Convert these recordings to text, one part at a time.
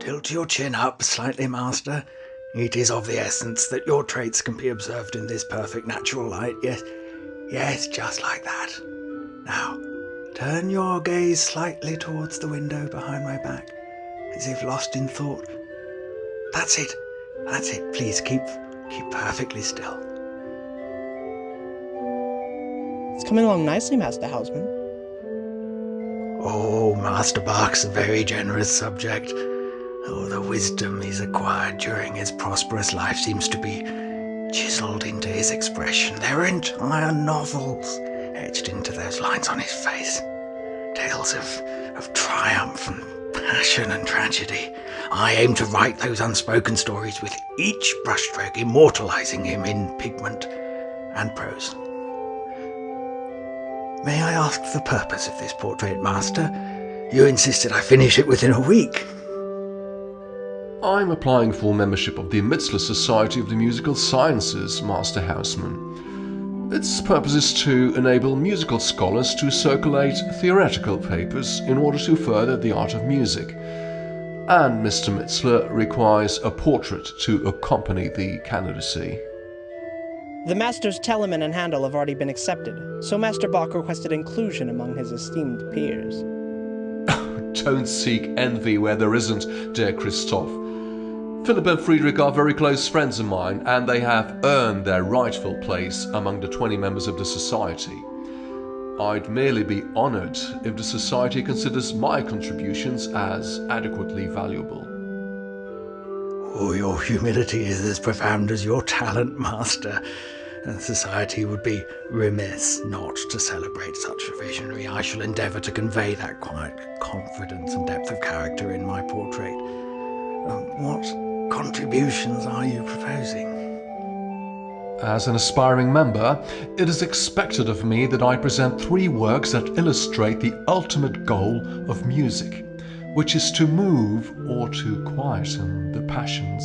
Tilt your chin up slightly, master. It is of the essence that your traits can be observed in this perfect natural light. Yes, just like that. Now, turn your gaze slightly towards the window behind my back, as if lost in thought. That's it. Please keep perfectly still. It's coming along nicely, Master Houseman. Oh, Master Bach's a very generous subject. Oh, the wisdom he's acquired during his prosperous life seems to be chiseled into his expression. There are entire novels etched into those lines on his face. Tales of triumph and passion and tragedy. I aim to write those unspoken stories with each brushstroke immortalizing him in pigment and prose. May I ask the purpose of this portrait, Master? You insisted I finish it within a week. I'm applying for membership of the Mitzler Society of the Musical Sciences, Master Houseman. Its purpose is to enable musical scholars to circulate theoretical papers in order to further the art of music. And Mr. Mitzler requires a portrait to accompany the candidacy. The Masters Telemann and Handel have already been accepted, so Master Bach requested inclusion among his esteemed peers. Don't seek envy where there isn't, dear Christoph. Philip and Friedrich are very close friends of mine, and they have earned their rightful place among the 20 members of the society. I'd merely be honoured if the society considers my contributions as adequately valuable. Oh, your humility is as profound as your talent, Master. Society would be remiss not to celebrate such a visionary. I shall endeavour to convey that quiet confidence and depth of character in my portrait. What contributions are you proposing? As an aspiring member, it is expected of me that I present 3 works that illustrate the ultimate goal of music, which is to move or to quieten the passions.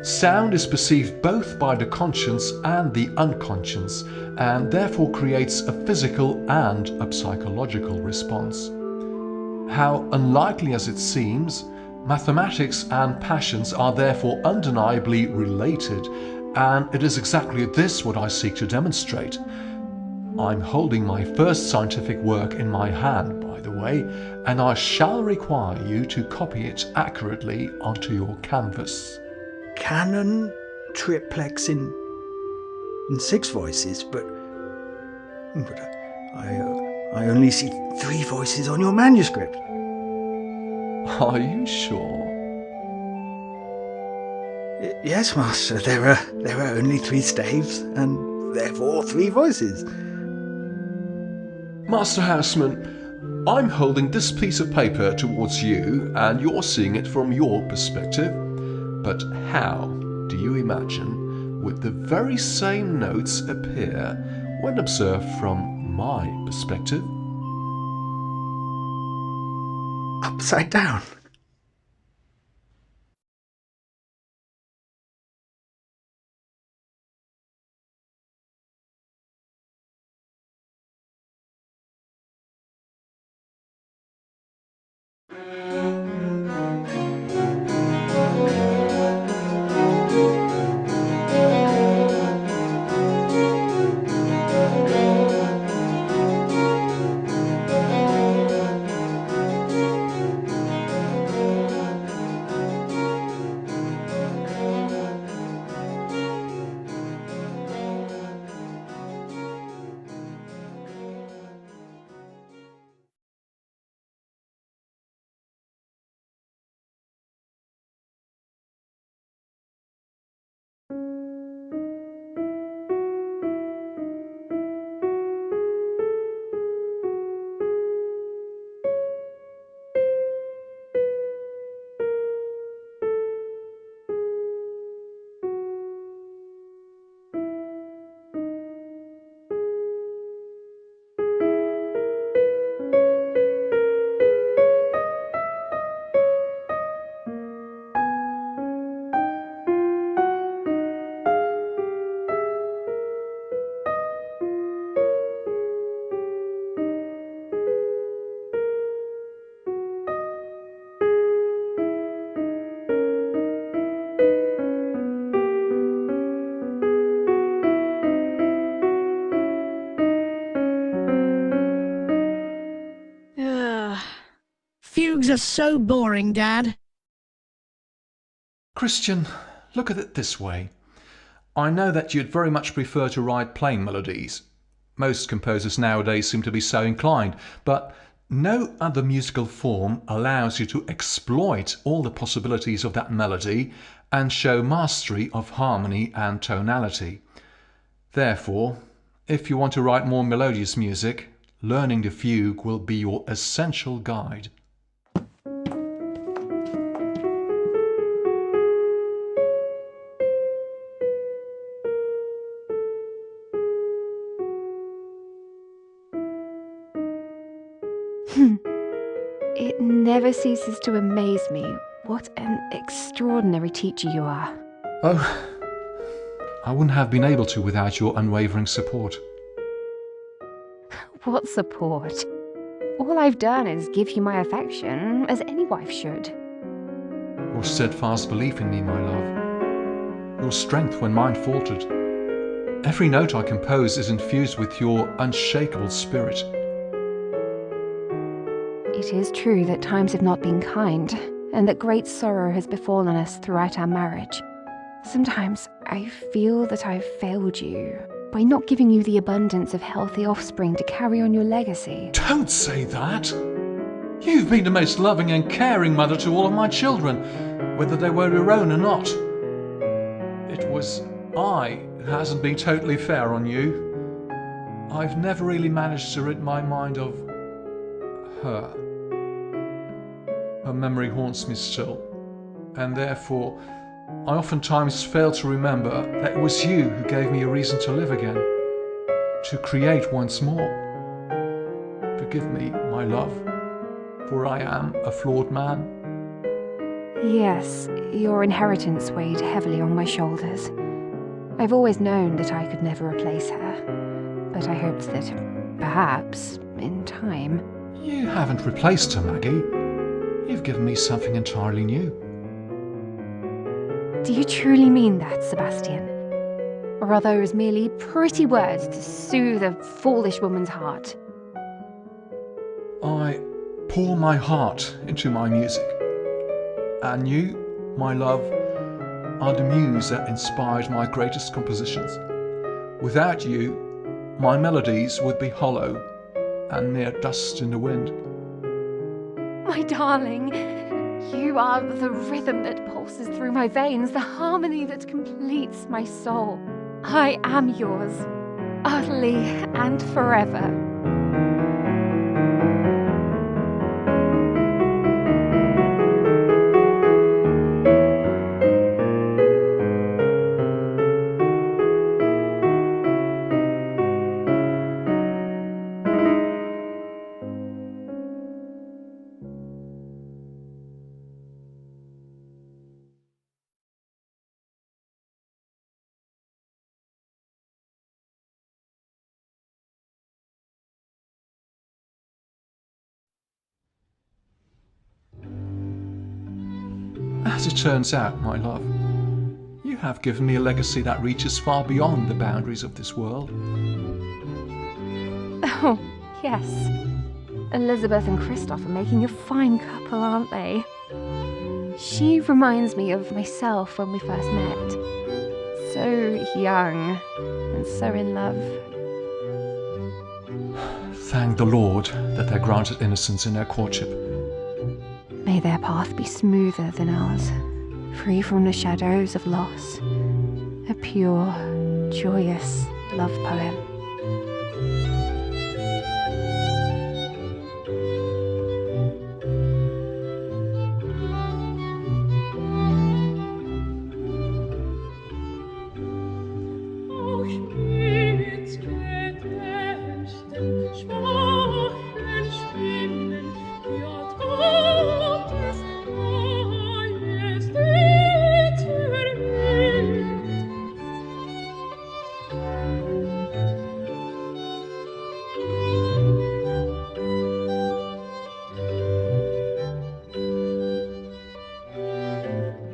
Sound is perceived both by the conscious and the unconscious, and therefore creates a physical and a psychological response. How unlikely as it seems, mathematics and passions are therefore undeniably related, and it is exactly this what I seek to demonstrate. I'm holding my first scientific work in my hand, by the way, and I shall require you to copy it accurately onto your canvas. Canon triplex in 6 voices, but I only see 3 voices on your manuscript. Are you sure? Yes, Master. There are only 3 staves, and therefore 3 voices. Master Houseman, I'm holding this piece of paper towards you, and you're seeing it from your perspective. But how do you imagine would the very same notes appear when observed from my perspective? Upside down. are so boring, Dad. Christian, look at it this way. I know that you'd very much prefer to write plain melodies. Most composers nowadays seem to be so inclined, but no other musical form allows you to exploit all the possibilities of that melody and show mastery of harmony and tonality. Therefore, if you want to write more melodious music, learning the fugue will be your essential guide. It never ceases to amaze me what an extraordinary teacher you are. Oh, I wouldn't have been able to without your unwavering support. What support? All I've done is give you my affection, as any wife should. Your steadfast belief in me, my love. Your strength when mine faltered. Every note I compose is infused with your unshakable spirit. It is true that times have not been kind, and that great sorrow has befallen us throughout our marriage. Sometimes I feel that I've failed you by not giving you the abundance of healthy offspring to carry on your legacy. Don't say that! You've been the most loving and caring mother to all of my children, whether they were your own or not. It was I who hasn't been totally fair on you. I've never really managed to rid my mind of her. Her memory haunts me still, and therefore I oftentimes fail to remember that it was you who gave me a reason to live again, to create once more. Forgive me, my love, for I am a flawed man. Yes, your inheritance weighed heavily on my shoulders. I've always known that I could never replace her, but I hoped that perhaps, in time... You haven't replaced her, Maggie. You've given me something entirely new. Do you truly mean that, Sebastian? Or are those merely pretty words to soothe a foolish woman's heart? I pour my heart into my music. And you, my love, are the muse that inspired my greatest compositions. Without you, my melodies would be hollow and mere dust in the wind. My darling, you are the rhythm that pulses through my veins, the harmony that completes my soul. I am yours, utterly and forever. As it turns out, my love, you have given me a legacy that reaches far beyond the boundaries of this world. Oh, yes. Elizabeth and Christoph are making a fine couple, aren't they? She reminds me of myself when we first met. So young and so in love. Thank the Lord that they're granted innocence in their courtship. May their path be smoother than ours, free from the shadows of loss. A pure, joyous love poem. schwachen Stimmen, hört Gottes Majestät erhöht.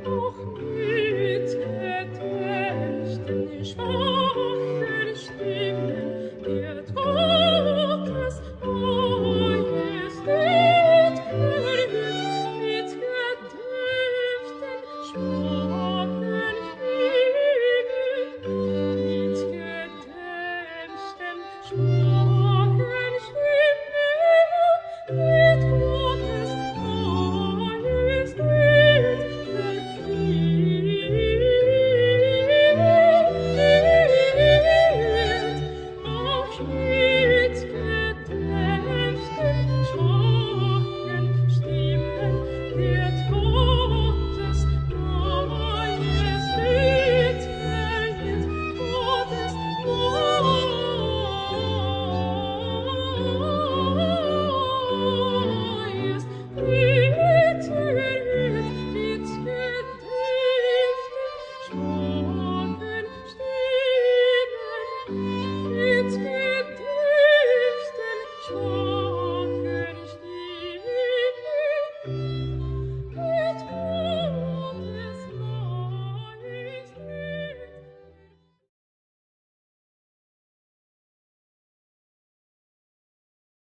Auch mit gedämpften, schwachen